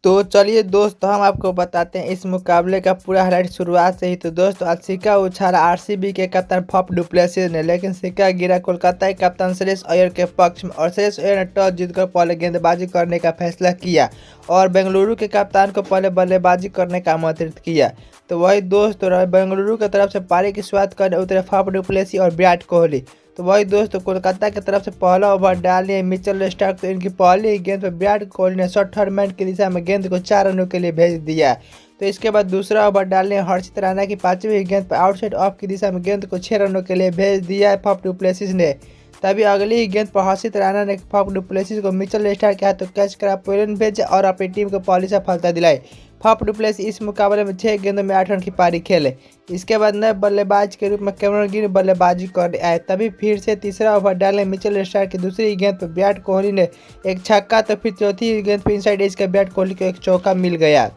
तो चलिए दोस्तों हम आपको बताते हैं इस मुकाबले का पूरा हाईलाइट शुरुआत से ही। तो दोस्तों आज सिक्का उछाला आरसीबी के कप्तान फफ डु प्लेसिस ने, लेकिन सिक्का गिरा कोलकाता के कप्तान श्रेयस अय्यर के पक्ष में और श्रेयस अय्यर ने टॉस जीतकर पहले गेंदबाजी करने का फैसला किया और बेंगलुरु के कप्तान को पहले बल्लेबाजी करने का आमंत्रित किया। तो वही दोस्तों बेंगलुरु की तरफ से पारी की शुरुआत करने उतरे फफ डु प्लेसिस और विराट कोहली। तो वही दोस्तों कोलकाता की तरफ से पहला ओवर डालने मिचेल स्टार्क। तो इनकी पहली ही गेंद पर विराट कोहली ने शॉर्ट टूर्नामेंट की दिशा में गेंद को 4 रनों के लिए भेज दिया। तो इसके बाद दूसरा ओवर डालने हर्षित राणा की 5वीं गेंद पर आउटसाइड ऑफ की दिशा में गेंद को 6 रनों के लिए भेज दिया है फफ डु प्लेसिस ने। तभी अगली ही गेंद पर हर्षित राणा ने फफ डु प्लेसिस को मिचेल स्टार्क के हाथों कैच करा पॉइंट भेजा और अपनी टीम को पहली सफलता दिलाई। फफ डु प्लेसिस इस मुकाबले में 6 गेंदों में 8 रन की पारी खेले। इसके बाद नए बल्लेबाज के रूप में कैमरन ग्रीन बल्लेबाजी करने आए। तभी फिर से तीसरा ओवर डालने मिचेल स्टार्क की दूसरी गेंद पर विराट कोहली ने एक छक्का, तो फिर चौथी गेंद पर इनसाइड एज का विराट कोहली को एक चौका मिल गया।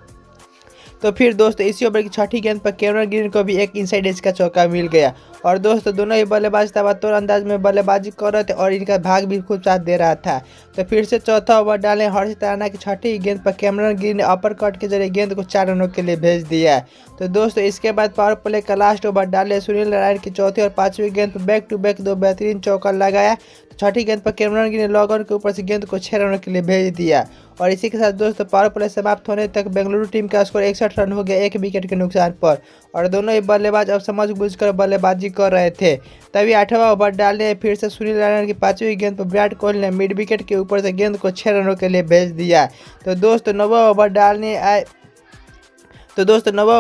तो फिर दोस्तों इसी ओवर की छठी गेंद पर कैमरन ग्रीन को भी एक इनसाइड एज का चौका मिल गया। और दोस्तों दोनों ही बल्लेबाज तबातोड़ अंदाज में बल्लेबाजी कर रहे थे और इनका भाग भी खूब साथ दे रहा था। तो फिर से चौथा ओवर डाले हर्षित राणा की छठी गेंद पर कैमरन ग्रीन ने अपर कट के जरिए गेंद को 4 रनों के लिए भेज दिया। तो दोस्तों इसके बाद पावर प्ले का लास्ट ओवर डाले सुनील नारायण की चौथी और 5वीं गेंद पर बैक टू बैक 2 बेहतरीन चौका लगाया। तो छठी गेंद पर कैमरन ग्रीन ने लॉग ऑन के ऊपर से गेंद को 6 रनों के लिए भेज दिया। और इसी के साथ दोस्तों पावर प्ले समाप्त होने तक बेंगलुरु टीम का स्कोर 61 रन हो गया 1 विकेट के नुकसान पर। और दोनों ही बल्लेबाज अब समझ बूझकर बल्लेबाजी कर रहे थे। तभी 8वां ओवर डालने फिर से सुनील नारायण की 5वीं गेंद पर विराट कोहली ने मिड विकेट के ऊपर से गेंद को 6 रनों के लिए भेज दिया। तो दोस्तों 9वां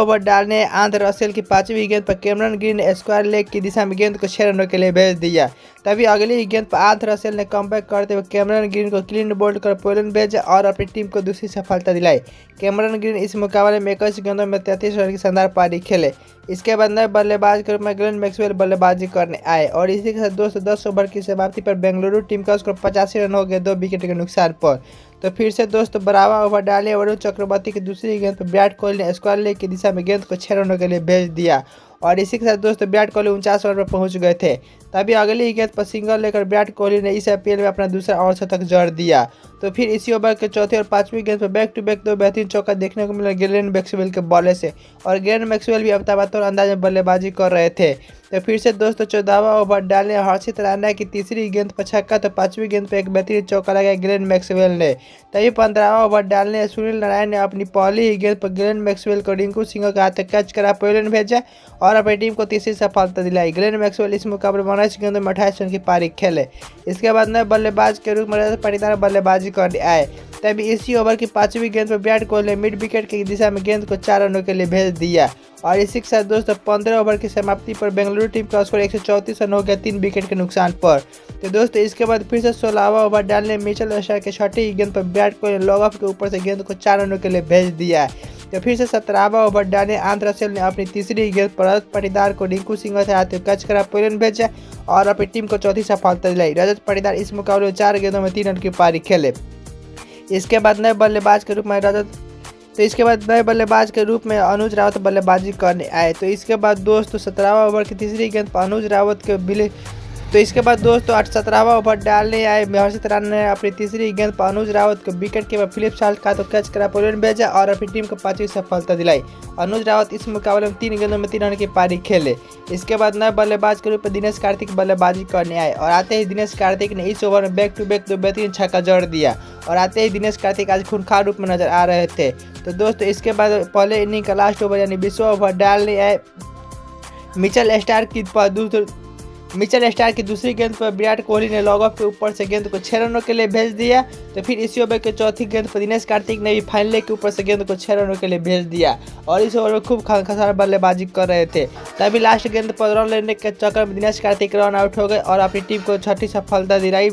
ओवर डालने आंध्र रसेल की 5वीं गेंद पर कैमरन ग्रीन ने स्क्वायर लेग की दिशा में गेंद को 6 रनों के लिए भेज दिया। तभी अगली ही गेंद पर आंध्र रसेल ने कमबैक करते हुए कैमरन ग्रीन को क्लीन बोल्ड कर पॉइंट भेजा और अपनी टीम को दूसरी सफलता दिलाई। कैमरन ग्रीन इस मुकाबले में 21 गेंदों में 33 रन की शानदार पारी खेले। इसके बाद नए बल्लेबाज के रूप में ग्लेन मैक्सवेल बल्लेबाजी करने आए। और इसी के साथ दोस्तों 10 ओवर की समाप्ति पर बेंगलुरु टीम का स्कोर 85 रन हो गया 2 विकेट के नुकसान पर। तो फिर से दोस्तों 12वां ओवर डाले वरुण चक्रवर्ती की दूसरी गेंद पर विराट कोहली ने स्क्वायर लेग की दिशा में गेंद को 6 रनों के लिए भेज दिया। और इसी के साथ दोस्तों विराट कोहली 49 रन पर पहुंच गए थे। तभी अगली ही गेंद पर सिंगल लेकर विराट कोहली ने इस आईपीएल में अपना दूसरा अर्धशतक जड़ दिया। तो फिर इसी ओवर के चौथी और 5वीं गेंद पर बैक टू बैक 2 बेहतरीन चौका देखने को मिला ग्लेन मैक्सवेल के बॉले से। और ग्लेन मैक्सवेल भी अब तबातोड़ अंदाज में बल्लेबाजी कर रहे थे। तो फिर से दोस्तों 14वां ओवर डालने हर्षित राणा की तीसरी गेंद पर छक्का, तो 5वीं गेंद पर एक बेहतरीन चौका लगाया ग्लेन मैक्सवेल ने। तभी 15वां ओवर डालने सुनील नारायण ने अपनी पहली ही गेंद पर ग्लेन मैक्सवेल को रिंकू सिंह के हाथ कैच करा पॉइंट भेजा और अपनी टीम को तीसरी सफलता दिलाई। ग्लेन मैक्सवेल इस मुकाबले में 19 गेंदों में 28 रन की पारी खेले। इसके बाद नए बल्लेबाज के रूप में रजत पाटीदार बल्लेबाजी करने आए। तभी इसी ओवर की 5वीं गेंद पर विराट कोहली ने मिड विकेट की दिशा में गेंद को 4 रनों के लिए भेज दिया। और इसी के साथ दोस्तों 15 ओवर की समाप्ति पर बेंगलुरु टीम का स्कोर 134 रन हो गया 3 विकेट के नुकसान पर। तो दोस्तों इसके बाद फिर से 16वां ओवर डालने मिचेल स्टार्क की छठी गेंद पर विराट कोहली ने लॉग ऑफ के ऊपर से गेंद को 4 रनों के लिए भेज दिया। तो फिर से 17वां ओवर डालने आंध्र रसेल ने अपनी तीसरी गेंद पर रजत पाटीदार को रिंकू सिंह से हाथ कैच करा पॉइंट भेजा और अपनी टीम को चौथी सफलता दिलाई। रजत पाटीदार इस मुकाबले में 4 गेंदों में 3 रन की पारी खेले। इसके बाद नए बल्लेबाज के रूप में अनुज रावत बल्लेबाजी करने आए। तो इसके बाद दोस्तों 17वां ओवर की तीसरी गेंद पर अनुज रावत के 17वां ओवर डालने आए हर्षित राणा ने अपनी तीसरी गेंद पर अनुज रावत को विकेट के बाद फिलिप साल्ट का तो कैच करा पॉइंट भेजा और अपनी टीम को 5वीं सफलता दिलाई। अनुज रावत इस मुकाबले में 3 गेंदों में 3 रन की पारी खेले। इसके बाद नए बल्लेबाज के रूप में दिनेश कार्तिक बल्लेबाजी करने आए। और आते ही दिनेश कार्तिक ने इस ओवर में बैक टू बैक 2 बेहतरीन छक्का जड़ दिया। और आते ही दिनेश कार्तिक आज खूंखार रूप में नजर आ रहे थे। तो दोस्तों इसके बाद पहले इनिंग का लास्ट ओवर यानी 20वां ओवर डालने आए मिचेल स्टार्क की दूसरी गेंद पर विराट कोहली ने लॉग ऑफ के ऊपर से गेंद को 6 रनों के लिए भेज दिया। तो फिर इसी ओवर के चौथी गेंद पर दिनेश कार्तिक ने भी फाइनल लेग के ऊपर से गेंद को 6 रनों के लिए भेज दिया। और इस ओवर में खूब खसार बल्लेबाजी कर रहे थे। तभी लास्ट गेंद पर रन लेने के चक्कर में दिनेश कार्तिक रन आउट हो गए और अपनी टीम को छठी सफलता दिलाई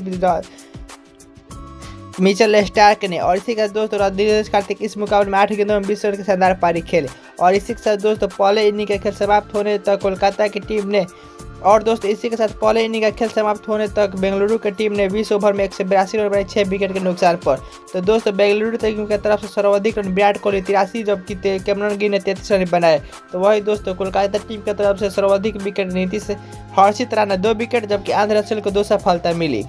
मिचेल स्टार्क ने। और इसी के साथ दोस्तों दिनेश कार्तिक इस मुकाबले में 8 गेंदों में 20 रन की शानदार पारी खेले। और इसी के साथ दोस्तों पहले इनिंग का खेल समाप्त होने तक कोलकाता की टीम ने बेंगलुरु की टीम ने 20 ओवर में 182 रन बनाए 6 विकेट के नुकसान पर। तो दोस्तों बेंगलुरु टीम की तरफ से सर्वाधिक रन विराट कोहली 83 जबकि कैमरन ग्रीन ने 33 रन बनाए। तो वही दोस्तों कोलकाता टीम की तरफ से सर्वाधिक विकेट नीतीश हर्षित राणा 2 विकेट जबकि आंध्र रसेल को 2 सफलता मिली।